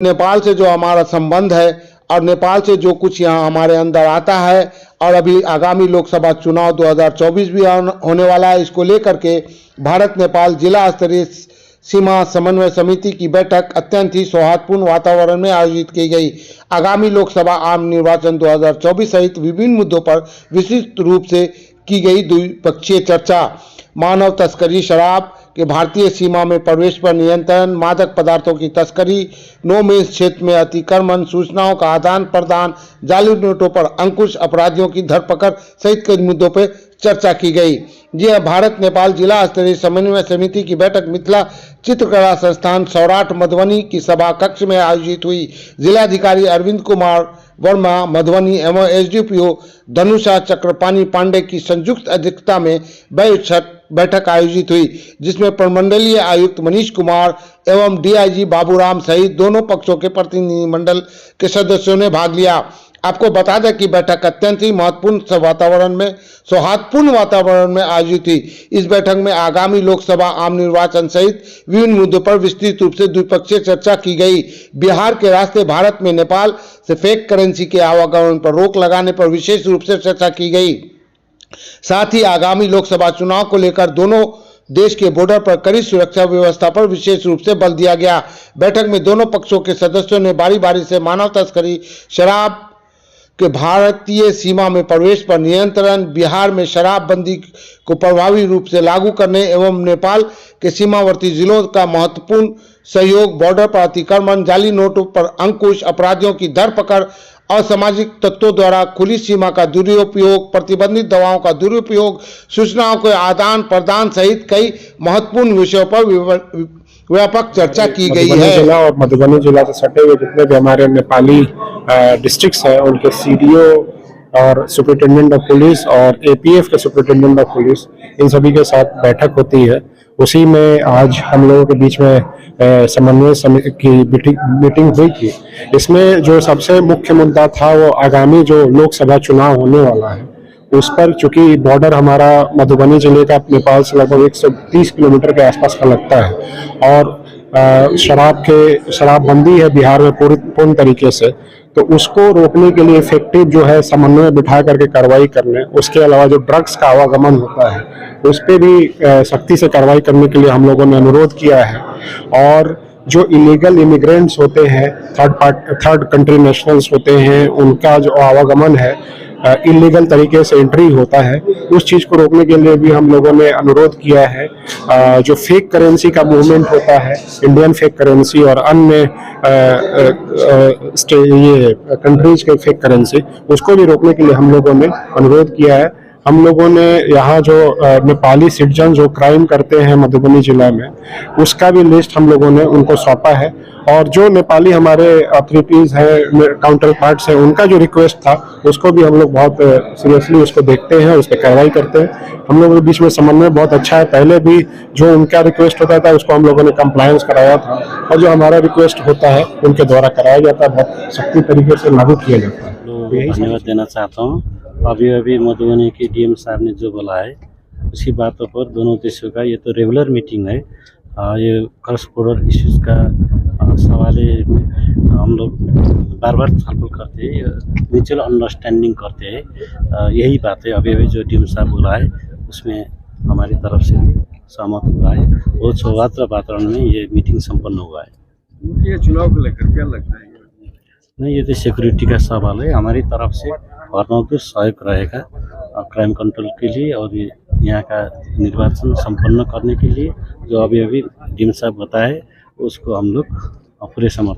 नेपाल से जो हमारा संबंध है और नेपाल से जो कुछ यहाँ हमारे अंदर आता है, और अभी आगामी लोकसभा चुनाव 2024 भी होने वाला है, इसको लेकर के भारत नेपाल जिला स्तरीय सीमा समन्वय समिति की बैठक अत्यंत ही सौहार्दपूर्ण वातावरण में आयोजित की गई। आगामी लोकसभा आम निर्वाचन 2024 सहित विभिन्न मुद्दों पर विस्तृत रूप से की गई द्विपक्षीय चर्चा। मानव तस्करी, शराब के भारतीय सीमा में प्रवेश पर नियंत्रण, मादक पदार्थों की तस्करी, नो मेंस क्षेत्र में अतिक्रमण, सूचनाओं का आदान प्रदान, जाली नोटों पर अंकुश, अपराधियों की धरपकड़ सहित कई मुद्दों पर चर्चा की गई। यह भारत नेपाल जिला स्तरीय समन्वय समिति की बैठक मिथिला चित्रकला संस्थान सौराठ मधुबनी की सभा कक्ष में आयोजित हुई। जिलाधिकारी अरविंद कुमार वर्मा मधुबनी एवं एसडीपीओ धनुषा चक्रपाणी पांडे की संयुक्त अध्यक्षता में बैठक आयोजित हुई, जिसमें प्रमंडलीय आयुक्त मनीष कुमार एवं डीआईजी बाबूराम सहित दोनों पक्षों के प्रतिनिधिमंडल के सदस्यों ने भाग लिया। आपको बता दें कि बैठक अत्यंत ही महत्वपूर्ण वातावरण में सौहार्दपूर्ण वातावरण में आयोजित हुई। इस बैठक में आगामी लोकसभा आम निर्वाचन सहित विभिन्न मुद्दों पर विस्तृत रूप से द्विपक्षीय चर्चा की गई। बिहार के रास्ते भारत में नेपाल से फेक करेंसी के आवागमन पर रोक लगाने पर विशेष रूप से चर्चा की गई। साथ ही आगामी लोकसभा चुनाव को लेकर दोनों देश के बॉर्डर पर कड़ी सुरक्षा व्यवस्था पर विशेष रूप से बल दिया गया। बैठक में दोनों पक्षों के सदस्यों ने बारी बारी से मानव तस्करी, शराब के भारतीय सीमा में प्रवेश पर नियंत्रण, बिहार में शराबबंदी को प्रभावी रूप से लागू करने एवं नेपाल के सीमावर्ती जिलों का महत्वपूर्ण सहयोग, बॉर्डर पर अतिक्रमण, जाली नोटों पर अंकुश, अपराधियों की धरपकड़, असामाजिक तत्वों द्वारा खुली सीमा का दुरुपयोग, प्रतिबंधित दवाओं का दुरुपयोग, सूचनाओं के आदान प्रदान सहित कई महत्वपूर्ण विषयों पर व्यापक चर्चा की गई है। जिला और मधुबनी जिला से सटे हुए जितने भी हमारे नेपाली डिस्ट्रिक्ट्स हैं, उनके सीडीओ और सुपरिटेंडेंट ऑफ पुलिस और एपीएफ के सुपरिटेंडेंट ऑफ पुलिस, इन सभी के साथ बैठक होती है। उसी में आज हम लोगों के बीच में समन्वय समिति की मीटिंग हुई थी। इसमें जो सबसे मुख्य मुद्दा था वो आगामी जो लोकसभा चुनाव होने वाला है उस पर, चूंकि बॉर्डर हमारा मधुबनी जिले का नेपाल से लगभग 130 किलोमीटर के आसपास का लगता है और शराबबंदी है बिहार में पूर्ण तरीके से, तो उसको रोकने के लिए इफेक्टिव जो है समन्वय बिठा करके कार्रवाई करने, उसके अलावा जो ड्रग्स का आवागमन होता है उस पर भी सख्ती से कार्रवाई करने के लिए हम लोगों ने अनुरोध किया है। और जो इलीगल इमिग्रेंट्स होते हैं, थर्ड कंट्री नेशनल्स होते हैं, उनका जो आवागमन है, इलीगल तरीके से एंट्री होता है, उस चीज़ को रोकने के लिए भी हम लोगों ने अनुरोध किया है। जो फेक करेंसी का मूवमेंट होता है, इंडियन फेक करेंसी और अन्य ये कंट्रीज के फेक करेंसी, उसको भी रोकने के लिए हम लोगों ने अनुरोध किया है। हम लोगों ने यहाँ जो नेपाली सिटीजन जो क्राइम करते हैं मधुबनी जिला में, उसका भी लिस्ट हम लोगों ने उनको सौंपा है। और जो नेपाली हमारे अथॉरिटीज़ हैं, काउंटर पार्ट्स हैं, उनका जो रिक्वेस्ट था उसको भी हम लोग बहुत सीरियसली उसको देखते हैं, उस पर कार्रवाई करते हैं। हम लोगों के बीच में समन्वय बहुत अच्छा है। पहले भी जो उनका रिक्वेस्ट होता था उसको हम लोगों ने कंप्लायंस कराया था, और जो हमारा रिक्वेस्ट होता है उनके द्वारा कराया जाता है, बहुत सख्ती तरीके से लागू किया जाता है। धन्यवाद देना चाहता हूँ। अभी मधुबनी के डीएम साहब ने जो बोला है उसी बातों पर दोनों देशों का ये तो रेगुलर मीटिंग है। ये क्रॉस बॉर्डर इश्यूज का सवाल हम लोग बार बार छलफल करते हैं, म्यूचुअल अंडरस्टैंडिंग करते हैं। यही बात है। अभी जो डीएम साहब बोला है उसमें हमारी तरफ से भी सहमत हुआ है। बहुत सौहार्द वातावरण में ये मीटिंग संपन्न हुआ है। ये चुनाव को लेकर क्या लगता है? नहीं, ये तो सिक्योरिटी का सवाल है। हमारी तरफ से और सहयोग रहेगा क्राइम कंट्रोल के लिए और यहाँ का निर्वाचन संपन्न करने के लिए। जो अभी डीएम साहब बताए उसको हम लोग पूरे समर्थन